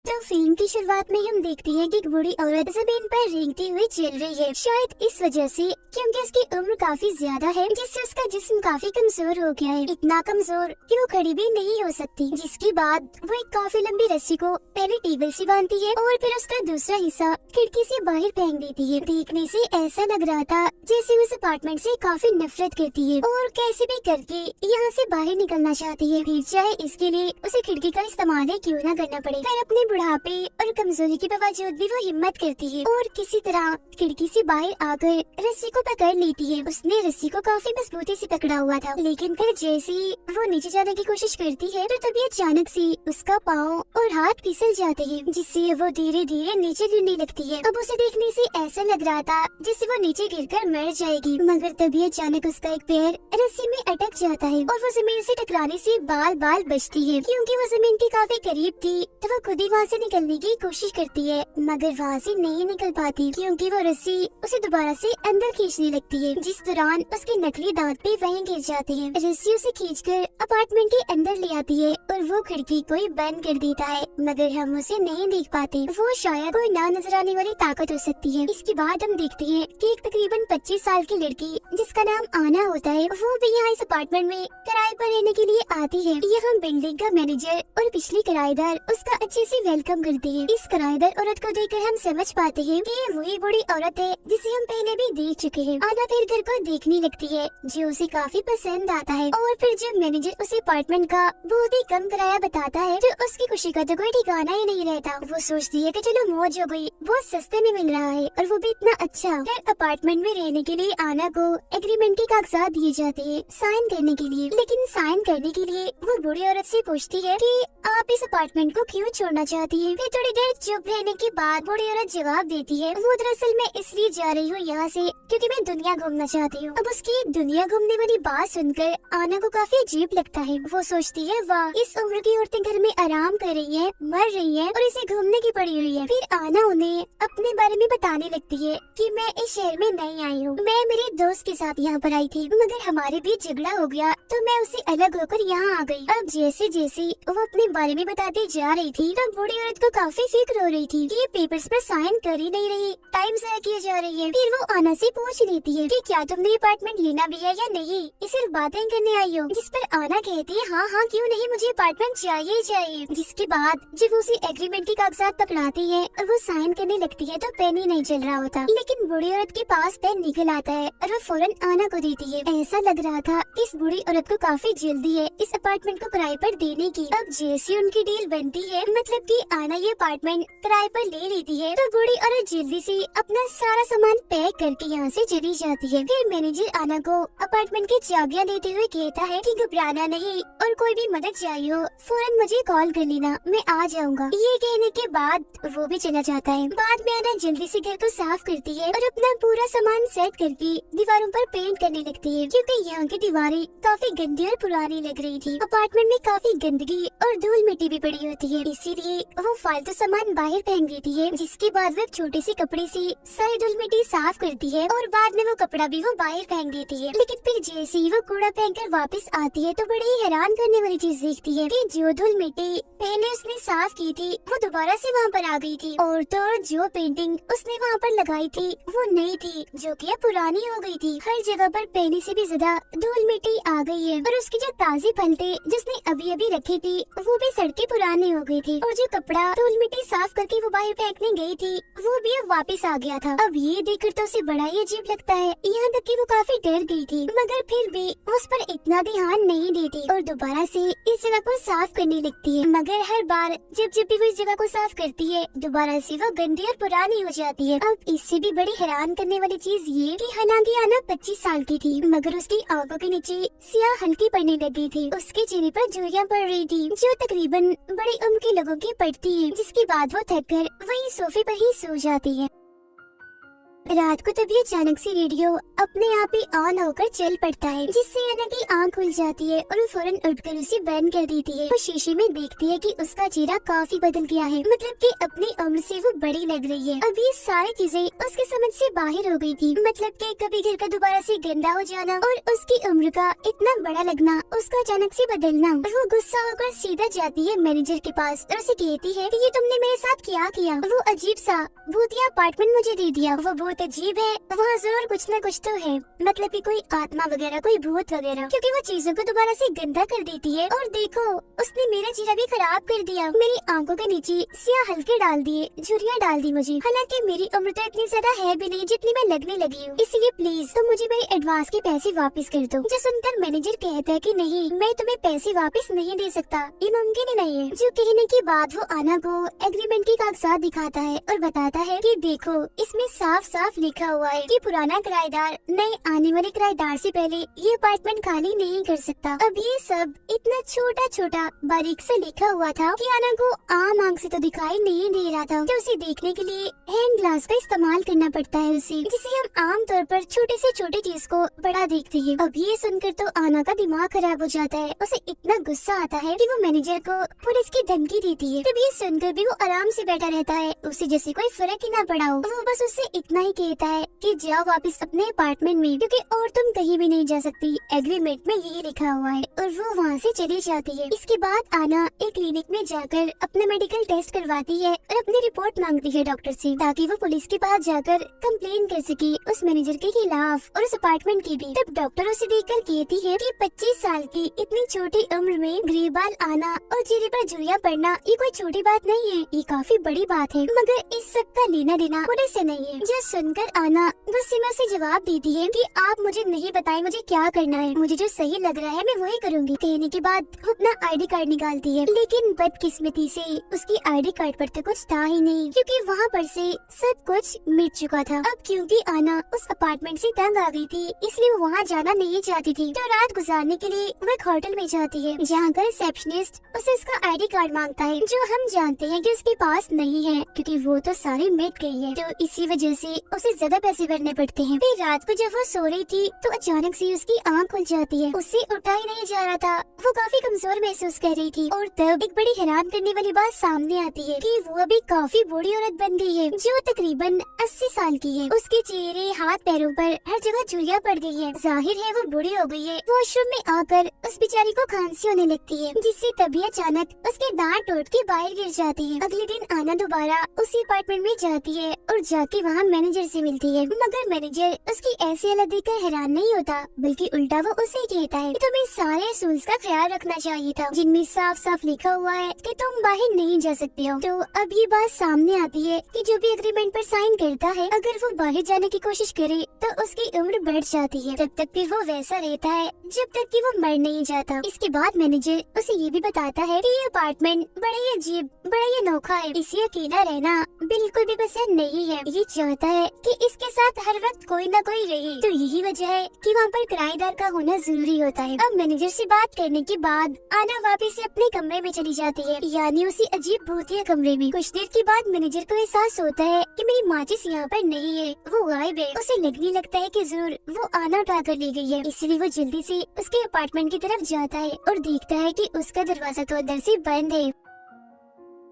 तो फिल्म की शुरुआत में हम देखते हैं कि एक बूढ़ी औरत जमीन पर रेंगती हुई चल रही है, शायद इस वजह से क्योंकि उसकी उम्र काफी ज्यादा है, जिससे उसका जिस्म काफी कमजोर हो गया है, इतना कमजोर कि वो खड़ी भी नहीं हो सकती। जिसके बाद वो एक काफी लंबी रस्सी को पहले टेबल से बांधती है और फिर उसका दूसरा हिस्सा खिड़की से बाहर फेंक देती है। देखने से ऐसा लग रहा था जैसे उस अपार्टमेंट से काफी नफरत करती है और कैसे भी करके यहाँ से बाहर निकलना चाहती है, फिर चाहे इसके लिए उसे खिड़की का इस्तेमाल क्यों न करना पड़े। फिर अपने बुढ़ापे और कमजोरी के बावजूद भी वो हिम्मत करती है और किसी तरह खिड़की से बाहर आकर रस्सी को पकड़ लेती है। उसने रस्सी को काफी मजबूती से पकड़ा हुआ था, लेकिन फिर जैसे ही वो नीचे जाने की कोशिश करती है तो तभी अचानक से उसका पाँव और हाथ फिसल जाते हैं, जिससे वो धीरे धीरे नीचे गिरने लगती है। अब उसे देखने से ऐसा लग रहा था जिससे वो नीचे गिरकर मर जाएगी, मगर तभी अचानक उसका एक पैर रस्सी में अटक जाता है और वो जमीन से टकराने से बाल बाल बचती है। क्योंकि वो जमीन के काफी करीब थी तो वो खुद ही वहाँ से निकलने की कोशिश करती है, मगर वहाँ से नहीं निकल पाती क्योंकि वो रस्सी उसे दोबारा से अंदर खींचने लगती है, जिस दौरान उसके नकली दांत भी वहीं गिर जाते हैं। रस्सी उसे खींचकर अपार्टमेंट के अंदर ले आती है और वो खिड़की को ही बंद कर देता है, मगर हम उसे नहीं देख पाते। वो शायद कोई ना नजर आने वाली ताकत हो सकती है। इसके बाद हम देखते हैं कि एक तकरीबन 25 साल की लड़की जिसका नाम आना होता है, वो भी यहाँ इस अपार्टमेंट में किराए पर रहने के लिए आती है। यहाँ बिल्डिंग का मैनेजर और पिछली किराएदार उसका अच्छे से वेलकम करते हैं। इस किराएदार औरत को देखकर हम समझ पाते हैं कि ये वही बड़ी औरत है जिसे हम पहले भी देख चुके हैं। आना फिर घर को देखने लगती है जो उसे काफी पसंद आता है और फिर जब मैनेजर उसे अपार्टमेंट का बहुत ही कम किराया बताता है तो उसकी खुशी का तो कोई ठिकाना ही नहीं रहता। वो सोचती है कि चलो मौज हो गई, बहुत सस्ते में मिल रहा है और वो भी इतना अच्छा। फिर अपार्टमेंट में रहने के लिए आना को एग्रीमेंट के कागजात दिए जाते हैं साइन करने के लिए, लेकिन साइन करने के लिए वो बूढ़ी औरत से पूछती है कि आप इस अपार्टमेंट को क्यों छोड़ना चाहती है। फिर थोड़ी देर चुप रहने के बाद बूढ़ी औरत जवाब देती है, वो दरअसल मैं इसलिए जा रही हूँ यहाँ से क्योंकि मैं दुनिया घूमना चाहती हूँ। अब उसकी दुनिया घूमने वाली बात सुनकर आना को काफी अजीब लगता है। वो सोचती है वाह, इस उम्र की औरतें घर में आराम कर रही है, मर रही है और इसे घूमने की पड़ी हुई है। फिर आना उन्हें अपने बारे में बताने लगती है कि मैं इस शहर में नई आई हूँ, मैं मेरे दोस्त के साथ यहाँ पर आई थी, मगर हमारे बीच झगड़ा हो गया तो मैं उससे अलग होकर यहाँ आ गई। अब जैसे जैसे वो अपने बारे में बताती जा रही थी तो बूढ़ी औरत को काफी फिक्र हो रही थी कि ये पेपर्स पर साइन कर ही नहीं रही, टाइम ज़ाया किया जा रही है। फिर वो आना से पूछ लेती है कि क्या तुमने अपार्टमेंट लेना भी है या नहीं, सिर्फ बातें करने आई हो। जिस पर आना कहती है हाँ हाँ क्यों नहीं, मुझे अपार्टमेंट चाहिए ही चाहिए। जिसके बाद जब उसे एग्रीमेंट के कागजात पकड़ाती है और वो साइन करने लगती है तो पेन ही नहीं चल रहा होता, लेकिन बूढ़ी औरत के पास पेन निकल आता है और वो फौरन आना को देती है। ऐसा लग रहा था इस बूढ़ी औरत को काफी जल्दी है इस अपार्टमेंट को किराए पर देने की। अब जैसे उनकी डील बनती है, मतलब कि आना ये अपार्टमेंट किराए पर ले लेती है, तो बूढ़ी औरत जल्दी से अपना सारा सामान पैक करके यहाँ से चली जाती है। फिर मैनेजर आना को अपार्टमेंट की चाबियाँ देते हुए कहता है कि घबराना नहीं और कोई भी मदद चाहिए हो फौरन मुझे कॉल कर लेना, मैं आ जाऊंगा। ये कहने के बाद वो भी चला जाता है। बाद में आना जल्दी से घर को साफ करती है और अपना पूरा सामान सेट करके दीवारों पर पेंट करने लगती है, क्योंकि यहाँ की दीवारें काफी गंदी और पुरानी लग रही थी। अपार्टमेंट में काफी गंदगी और धूल मिट्टी भी पड़ी होती है, इसीलिए वो फालतू सामान बाहर फेंक देती है। जिसके बाद वो छोटे से कपड़े से सारी धूल मिट्टी साफ करती है और बाद में वो कपड़ा भी वो बाहर फेंक देती है। लेकिन फिर जैसे ही वो कूड़ा फेंक कर वापस आती है तो बड़ी ही हैरान करने वाली चीज देखती है कि जो धूल मिट्टी पहले उसने साफ की थी वो दोबारा से वहाँ पर आ गई थी, और तो और जो पेंटिंग उसने वहाँ पर लगाई थी वो नई थी जो कि पुरानी हो गई थी। हर जगह पर पहले से भी ज्यादा धूल मिट्टी आ गई है और उसके जो ताजे फल थे जिसने अभी अभी रखे थे वो भी सड़के पुराने हो गई थी, और जो कपड़ा धूल मिट्टी साफ करके वो बाहर फेंकने गई थी वो भी अब वापस आ गया था। अब ये देखकर तो उसे बड़ा ही अजीब लगता है, यहाँ तक कि वो काफी डर गई थी, मगर फिर भी उस पर इतना ध्यान नहीं देती और दोबारा से इस जगह को साफ करने लगती है। मगर हर बार जब भी वो इस जगह को साफ करती है दोबारा से वो गंदी और पुरानी हो जाती है। अब इससे भी बड़ी हैरान करने वाली चीज ये कि हालांकि आना 25 साल की थी, मगर उसकी आंखों के नीचे स्याह हल्की पड़ने लगी थी, उसके चेहरे पर झुर्रियां पड़ रही थी जो तकरीबन बड़ी उम्र के लोगों की पड़ती है। जिसके बाद वो थक कर वही सोफे पर ही सो जाती है। रात को तभी अचानक से रेडियो अपने आप ही ऑन होकर चल पड़ता है, जिससे अना की आंख खुल जाती है और वो फौरन उठकर उसे बंद कर देती है। वो शीशे में देखती है कि उसका चेहरा काफी बदल गया है, मतलब कि अपनी उम्र से वो बड़ी लग रही है। अब ये सारी चीजें उसके समझ से बाहर हो गई थी, मतलब कि कभी घर का दोबारा से गंदा हो जाना और उसकी उम्र का इतना बड़ा लगना, उसका अचानक से बदलना। वो गुस्सा होकर सीधा जाती है मैनेजर के पास और उसे कहती है कि ये तुमने मेरे क्या किया? वो अजीब सा भूतिया अपार्टमेंट मुझे दे दिया। वो बहुत अजीब है, वहाँ जरूर कुछ न कुछ तो है, मतलब कि कोई आत्मा वगैरह, कोई भूत वगैरह, क्योंकि वो चीजों को दोबारा से गंदा कर देती है। और देखो, उसने मेरा चेहरा भी खराब कर दिया, मेरी आंखों के नीचे स्याह हल्के डाल दिए, झुर्रियाँ डाल दी मुझे। हालांकि मेरी उम्र तो इतनी ज्यादा है भी नहीं जितनी मैं लगने लगी हूँ, इसलिए प्लीज तुम मुझे मेरे एडवांस के पैसे वापस कर दो। जो सुनकर मैनेजर कहता है कि नहीं, मैं तुम्हें पैसे वापस नहीं दे सकता, ये मुमकिन ही नहीं है। जो कहने के बाद वो आना को एग्रीमेंट के कागजात दिखाता है और बताता है कि देखो, इसमें साफ साफ लिखा हुआ है कि पुराना किराएदार नए आने वाले किराएदार से पहले ये अपार्टमेंट खाली नहीं कर सकता। अब ये सब इतना छोटा छोटा बारीक से लिखा हुआ था कि आना को आम आंख से तो दिखाई नहीं दे रहा था, तो उसे देखने के लिए हैंड ग्लास का इस्तेमाल करना पड़ता है उसे, जिसे हम आम तौर पर छोटे से छोटे चीज को बड़ा देखते हैं। अब ये सुनकर तो आना का दिमाग खराब हो जाता है, उसे इतना गुस्सा आता है कि वो मैनेजर को पुलिस की धमकी देती है। तब ये सुनकर भी वो आराम से बैठा रहता है, उसे जैसे कोई फर्क ही ना पड़ा हो। वो बस उससे इतना ही कहता है कि जाओ वापस अपने अपार्टमेंट में, क्योंकि और तुम कहीं भी नहीं जा सकती, एग्रीमेंट में यही लिखा हुआ है। और वो वहाँ से चली जाती है। इसके बाद आना एक क्लिनिक में जाकर अपना मेडिकल टेस्ट करवाती है और अपनी रिपोर्ट मांगती है डॉक्टर से, ताकि वो पुलिस के पास जाकर कंप्लेन कर सके उस मैनेजर के खिलाफ और उस अपार्टमेंट की भी। तब डॉक्टर उसे देखकर कहती है कि 25 साल की इतनी छोटी उम्र में ग्रे बाल आना और चेहरे पर झुर्रियाँ पड़ना ये कोई छोटी बात नहीं है, ये काफी बड़ी बात है, मगर इस सब का लेना देना पुलिस से नहीं है। जो सुनकर आना गुस्से में उसे जवाब देती है कि आप मुझे नहीं बताएं मुझे क्या करना है, मुझे जो सही लग रहा है मैं वही करूंगी। कहने के बाद वो अपना ID कार्ड निकालती है, लेकिन बदकिस्मती से उसकी ID कार्ड पर तो कुछ था ही नहीं, क्योंकि वहाँ पर से सब कुछ मिट चुका था। अब क्योंकि आना उस अपार्टमेंट से तंग आ गई थी, इसलिए वो वहाँ जाना नहीं चाहती थी, तो रात गुजारने के लिए वो एक होटल में जाती है, जहाँ का रिसेप्शनिस्ट उसे उसका ID कार्ड मांगता है, जो हम जानते हैं कि उसके पास नहीं है, क्योंकि वो तो सारी मिट गई है, तो इसी वजह से उसे ज्यादा पैसे भरने पड़ते हैं। फिर रात को जब वो सो रही थी तो अचानक से उसकी आंख खुल जाती है, उससे उठा ही नहीं जा रहा था, वो काफी कमजोर महसूस कर रही थी। और तब एक बड़ी हैरान करने वाली बात सामने आती है कि वो अभी काफी बूढ़ी औरत बन गई है, जो तकरीबन 80 साल की है। उसके चेहरे हाथ पैरों पर हर जगह झुर्रियाँ पड़ गई है, जाहिर है वो बूढ़ी हो गई है। वॉशरूम में आकर उस बेचारी को खांसी होने लगती है, जिससे तभी अचानक उसके दांत टूट के बाहर गिर जाते हैं। अगले दिन आना दोबारा उसी अपार्टमेंट में जाती है और जाके वहाँ मैनेजर से मिलती है, मगर मैनेजर उसकी ऐसी हालत देखकर हैरान नहीं होता, बल्कि उल्टा वो उसे कहता है कि तुम्हें सारे रूल्स का ख्याल रखना चाहिए था, जिनमें साफ साफ लिखा हुआ है कि तुम बाहर नहीं जा सकते हो। तो अब ये बात सामने आती है कि जो भी एग्रीमेंट पर साइन करता है, अगर वो बाहर जाने की कोशिश करे तो उसकी उम्र बढ़ जाती है, तब तक फिर वो वैसा रहता है जब तक कि वो मर नहीं जाता। इसके बाद मैनेजर उसे ये भी बताता है कि ये अपार्टमेंट बड़ा ही अजीब, बड़ा ही अनोखा है, इसे अकेला रहना बिल्कुल भी पसंद नहीं है। ये चाहता है कि इसके साथ हर वक्त कोई न कोई रहे, तो यही वजह है कि वहाँ पर किराएदार का होना जरूरी होता है। अब मैनेजर से बात करने के बाद आना वापस से अपने कमरे में चली जाती है, यानी उसी अजीब भूतिया कमरे में। कुछ देर के बाद मैनेजर को एहसास होता है कि मेरी माचिस यहाँ पर नहीं है, वो गायब है। उसे लगने लगता है कि जरूर वो आना उठा कर ले गई है, इसलिए वो जल्दी से उसके अपार्टमेंट की तरफ जाता है और देखता है कि उसका दरवाजा तो अंदर से बंद है।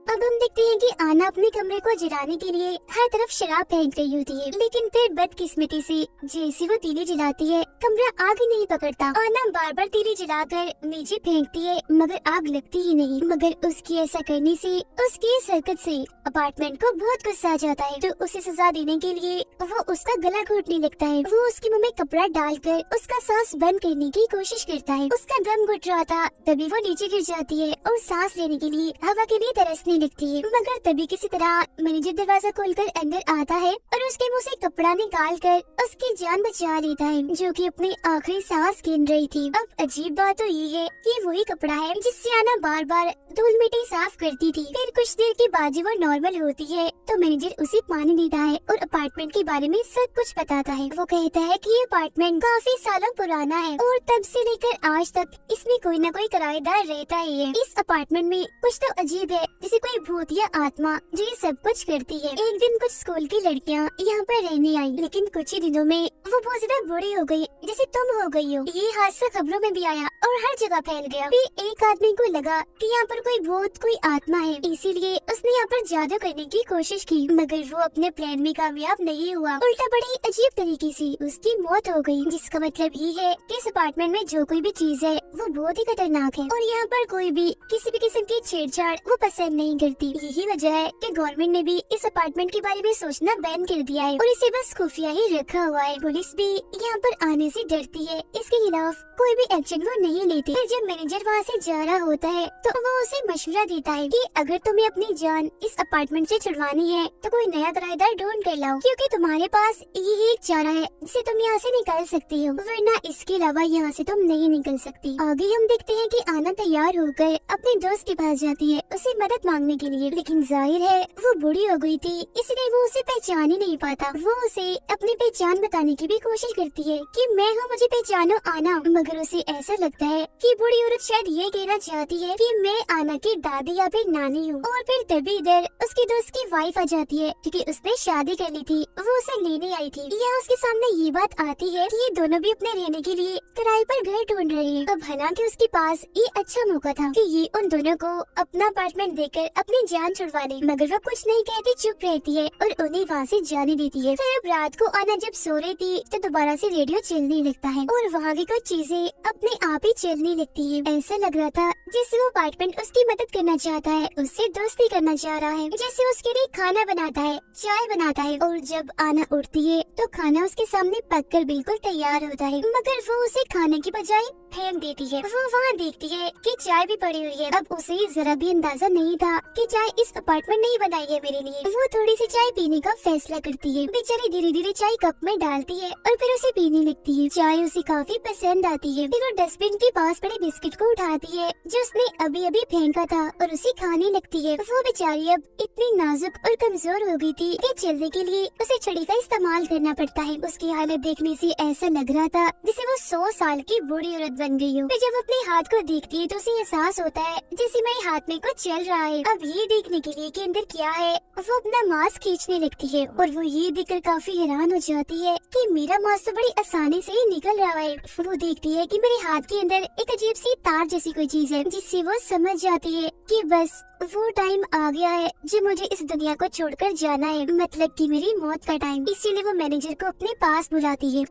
अब हम देखते हैं कि आना अपने कमरे को जलाने के लिए हर तरफ शराब फेंक रही होती है, लेकिन फिर बदकिस्मती से जैसे वो तीली जलाती है, कमरा आग ही नहीं पकड़ता। आना बार बार तीली जलाकर नीचे फेंकती है, मगर आग लगती ही नहीं। मगर उसकी ऐसा करने से, उसकी इस हरकत से अपार्टमेंट को बहुत गुस्सा आ जाता है, तो उसे सजा देने के लिए वो उसका गला घोटने लगता है। वो उसके मुँह में कपड़ा डालकर उसका सांस बंद करने की कोशिश करता है। उसका दम घुट रहा था, तभी वो नीचे गिर जाती है और सांस लेने के लिए हवा के लिए तरसने लगती है। मगर तभी किसी तरह मैनेजर दरवाजा खोलकर अंदर आता है और उसके मुंह से कपड़ा निकालकर उसकी जान बचा लेता है, जो कि अपनी आखिरी सांस गिन रही थी। अब अजीब बात तो ये है कि वही कपड़ा है जिससे आना बार बार धूल मिट्टी साफ करती थी। फिर कुछ देर के बाद जब वो नॉर्मल होती है तो मैनेजर उसे पानी देता है और अपार्टमेंट के बारे में सब कुछ बताता है। वो कहता है कि ये अपार्टमेंट काफी सालों पुराना है और तब से लेकर आज तक इसमें कोई न कोई किराएदार रहता ही है। इस अपार्टमेंट में कुछ तो अजीब है, जैसे कोई भूतिया आत्मा जो ये सब कुछ करती है। एक दिन कुछ स्कूल की लड़कियाँ यहाँ पर रहने आई, लेकिन कुछ ही दिनों में वो बहुत ज्यादा बुरी हो गई, जैसे तुम हो गई हो। ये हादसा खबरों में भी आया और हर जगह फैल गया। फिर एक आदमी को लगा कि यहाँ पर कोई भूत, कोई आत्मा है, इसीलिए उसने यहाँ पर जादू करने की कोशिश की, मगर वो अपने प्लान में कामयाब नहीं हुआ। उल्टा बड़ी अजीब तरीके से उसकी मौत हो गई, जिसका मतलब ये है कि इस अपार्टमेंट में जो कोई भी चीज है वो बहुत ही खतरनाक है और यहाँ पर कोई भी किसी भी किस्म की छेड़छाड़ वो पसंद नहीं नहीं करती। यही वजह है कि गवर्नमेंट ने भी इस अपार्टमेंट के बारे में सोचना बैन कर दिया है और इसे बस खुफिया ही रखा हुआ है। पुलिस भी यहाँ पर आने से डरती है, इसके खिलाफ कोई भी एक्शन वो नहीं लेती। फिर जब मैनेजर वहाँ से जा रहा होता है तो वो उसे मशवरा देता है कि अगर तुम्हें अपनी जान इस अपार्टमेंट से छुड़वानी है तो कोई नया किराएदार ढूंढ कर लाओ, क्योंकि तुम्हारे पास यही एक चारा है जिससे तुम यहाँ से निकल सकती हो, वरना इसके अलावा यहाँ से तुम नहीं निकल सकती। आगे हम देखते हैं कि आना तैयार होकर अपने दोस्त के पास जाती है उसे मदद मांगने के लिए, लेकिन जाहिर है वो बूढ़ी हो गई थी इसलिए वो उसे पहचान ही नहीं पाता। वो उसे अपनी पहचान बताने की भी कोशिश करती है कि मैं हूँ, मुझे पहचानो आना, मगर उसे ऐसा लगता है कि बूढ़ी औरत शायद ये कहना चाहती है कि मैं आना की दादी या फिर नानी हूँ। और फिर तभी इधर उसके दोस्त की वाइफ आ जाती है क्योंकि उसने शादी कर ली थी, वो उसे लेने आई थी। यहाँ उसके सामने ये बात आती है कि ये दोनों भी अपने रहने के लिए किराए पर घर ढूंढ रहे हैं। अब हालांकि उसके पास ये अच्छा मौका था कि ये उन दोनों को अपना अपार्टमेंट देकर अपनी जान छुड़वा ले, मगर वो कुछ नहीं कहती, चुप रहती है और उन्हें वहाँ से जाने देती है। फिर अब रात को आना जब सो रही थी तो दोबारा से रेडियो चलने लगता है और वहाँ की कुछ चीजें अपने आप ही चलने लगती है। ऐसा लग रहा था जैसे वो अपार्टमेंट उसकी मदद करना चाहता है, उससे दोस्ती करना चाह रहा है, जैसे उसके लिए खाना बनाता है, चाय बनाता है। और जब आना उठती है तो खाना उसके सामने पककर बिल्कुल तैयार होता है, मगर वो उसे खाने की बजाय फेंक देती है। वो वहाँ देखती है कि चाय भी पड़ी हुई है। अब उसे जरा भी अंदाजा नहीं था कि चाय इस अपार्टमेंट ने ही बनाई है मेरे लिए। वो थोड़ी सी चाय पीने का फैसला करती है। बेचारी धीरे धीरे चाय कप में डालती है और फिर उसे पीने लगती है। चाय उसे काफी पसंद आती है। फिर वो डस्टबिन के पास पड़े बिस्किट को उठाती है जो उसने अभी अभी फेंका था और उसे खाने लगती है। वो बेचारी अब इतनी नाजुक और कमजोर हो गई थी कि चलने के लिए उसे छड़ी का इस्तेमाल करना पड़ता है। उसकी हालत देखने से ऐसा लग रहा था जैसे वो 100 साल की बूढ़ी औरत बन गई हो। फिर जब अपने हाथ को देखती है तो उसे एहसास होता है जैसे मेरे हाथ में कुछ चल रहा है। अब ये देखने के लिए कि अंदर क्या है, वो अपना मास्क खींचने लगती है और वो ये देखकर काफी हैरान हो जाती है कि मेरा मास्क तो बड़ी आसानी से ही निकल रहा है। वो देखती है कि मेरे हाथ के अंदर एक अजीब सी तार जैसी कोई चीज है, जिससे वो समझ जाती है कि बस वो टाइम आ गया है जो मुझे इस दुनिया को छोड़कर जाना है, मतलब कि मेरी मौत का टाइम। इसीलिए वो मैनेजर को अपने पास बुलाती है।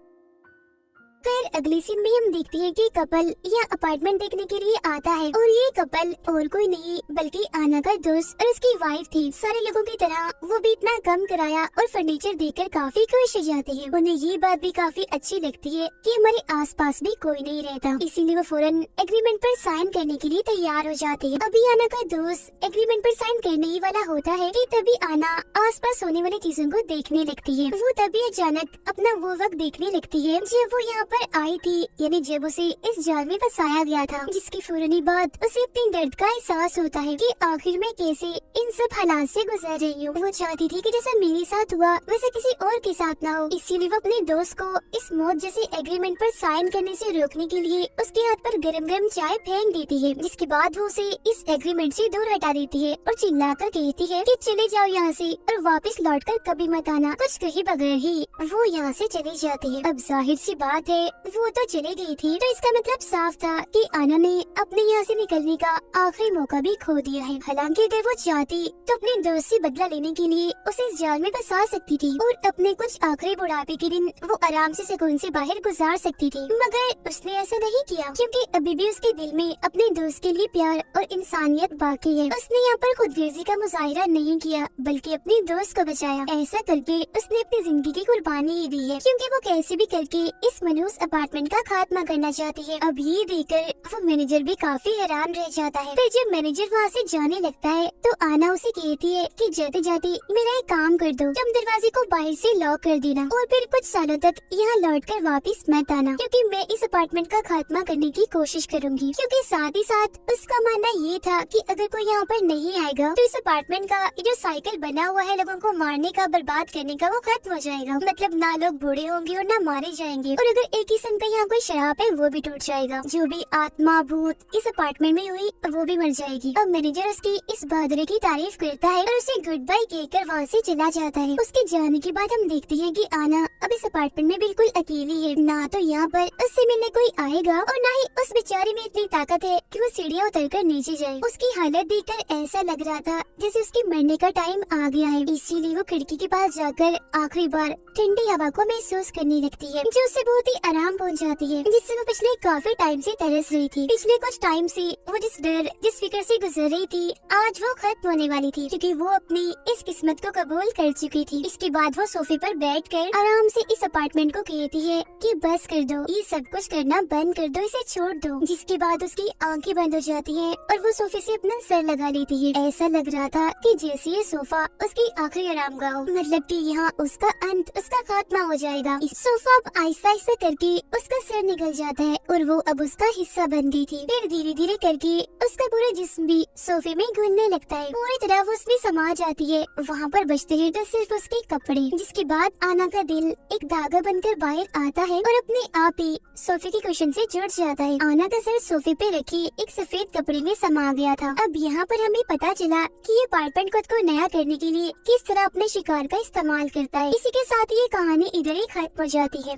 फिर अगली सीन में हम देखते हैं कि कपल यहाँ अपार्टमेंट देखने के लिए आता है और ये कपल और कोई नहीं बल्कि आना का दोस्त और उसकी वाइफ थी। सारे लोगों की तरह वो भी इतना कम किराया और फर्नीचर देखकर काफी खुश हो जाते हैं। उन्हें ये बात भी काफी अच्छी लगती है कि हमारे आसपास भी कोई नहीं रहता, इसीलिए वो फौरन एग्रीमेंट पर साइन करने के लिए तैयार हो जाते हैं। अभी आना का दोस्त एग्रीमेंट पर साइन करने ही वाला होता है कि तभी आना आसपास होने वाली चीजों को देखने लगती है। वो तभी अचानक अपना वो वक्त देखने लगती है जब वो यहाँ पर आई थी, यानी जब उसे इस जाल में फंसाया गया था, जिसकी फौरनी बाद उसे अपने दर्द का एहसास होता है कि आखिर में कैसे इन सब हालात से गुजर रही हूँ। वो चाहती थी कि जैसा मेरे साथ हुआ वैसे किसी और के साथ ना हो, इसीलिए वो अपने दोस्त को इस मौत जैसे एग्रीमेंट पर साइन करने से रोकने के लिए उसके हाथ पर गरम गरम चाय फेंक देती है, जिसके बाद वो उसे इस एग्रीमेंट से दूर हटा देती है और चिल्लाकर कहती है कि चले जाओ यहाँ से और वापस लौटकर कभी मत आना। कुछ कहे बगैर ही वो यहाँ से चली जाती है। अब जाहिर सी बात है वो तो चली गई थी, तो इसका मतलब साफ था कि आना ने अपने यहाँ से निकलने का आखिरी मौका भी खो दिया है। हालांकि अगर वो चाहती तो अपने दोस्त से बदला लेने के लिए उसे इस जाल में फंसा सकती थी और अपने कुछ आखिरी बुढ़ापे के दिन वो आराम से सुकून से बाहर गुजार सकती थी, मगर उसने ऐसा नहीं किया क्योंकि अभी भी उसके दिल में अपने दोस्त के लिए प्यार और इंसानियत बाकी है। उसने यहाँ पर खुदगर्जी का मुजाहिरा नहीं किया बल्कि अपने दोस्त को बचाया। ऐसा करके उसने अपनी जिंदगी की कुर्बानी ही दी है, क्योंकि वो कैसे भी करके इस मनहूस अपार्टमेंट का खात्मा करना चाहती है। अब ये देखकर वो मैनेजर भी काफी हैरान रह जाता है। फिर जब मैनेजर वहाँ से जाने लगता है तो आना उसे कहती है कि जाते जाते मेरा एक काम कर दो, तुम दरवाजे को बाहर से लॉक कर देना और फिर कुछ सालों तक यहाँ लौटकर वापस मत आना, क्योंकि मैं इस अपार्टमेंट का खात्मा करने की कोशिश करूंगी। क्योंकि साथ ही साथ उसका मानना ये था कि अगर कोई यहाँ पर नहीं आएगा तो इस अपार्टमेंट का जो साइकिल बना हुआ है लोगों को मारने का, बर्बाद करने का, वो खत्म हो जाएगा। मतलब ना लोग बूढ़े होंगे और ना मारे जाएंगे, और अगर एक किस्म का यहाँ कोई शराब है वो भी टूट जाएगा। जो भी आत्मा भूत इस अपार्टमेंट में हुई वो भी मर जाएगी। अब मैनेजर उसकी इस बहादुरी की तारीफ करता है और उसे गुड बाय कहकर वहाँ से चला जाता है। उसके जाने के बाद हम देखते हैं कि आना अब इस अपार्टमेंट में बिल्कुल अकेली है। ना तो यहाँ पर उससे मिलने कोई आएगा और ना ही उस बेचारी में इतनी ताकत है कि वो सीढ़ियाँ उतरकर नीचे जाए। उसकी हालत देखकर ऐसा लग रहा था जैसे उसके मरने का टाइम आ गया है, इसीलिए वो खिड़की के पास जाकर आखिरी बार ठंडी हवा को महसूस करने लगती है, जो उसे बहुत ही आराम पहुंच जाती है, जिससे वो पिछले काफी टाइम से तरस रही थी। पिछले कुछ टाइम से वो जिस डर, जिस फिक्र से गुजर रही थी, आज वो खत्म होने वाली थी, क्योंकि वो अपनी इस किस्मत को कबूल कर चुकी थी। इसके बाद वो सोफे पर बैठकर आराम से इस अपार्टमेंट को कहती है कि बस कर दो, ये सब कुछ करना बंद कर दो, इसे छोड़ दो। जिसके बाद उसकी आंखें बंद हो जाती हैं और वो सोफे से अपना सर लगा लेती है। ऐसा लग रहा था कि जैसे ये सोफा उसकी आखिरी आराम गाह, मतलब कि यहाँ उसका अंत, उसका खात्मा हो जाएगा। इस सोफा अब आहिस्ता आहिस्ता करके उसका सर निकल जाता है और वो अब उसका हिस्सा बन गई थी। फिर धीरे धीरे करके उसका पूरा जिस्म भी सोफे में घुलने लगता है, पूरी तरह वो उसमें समा जाती है। वहाँ पर बचते हैं तो सिर्फ उसके कपड़े। जिसके बाद आना का दिल एक धागा बनकर बाहर आता है और अपने आप ही सोफे के कुशन से जुड़ जाता है। आना का सर सोफे पे रखे एक सफेद कपड़े में समा गया था। अब यहाँ पर हमें पता चला कि ये अपार्टमेंट खुद को नया करने के लिए किस तरह अपने शिकार का इस्तेमाल करता है। इसी के साथ ये कहानी इधर ही खत्म हो जाती है।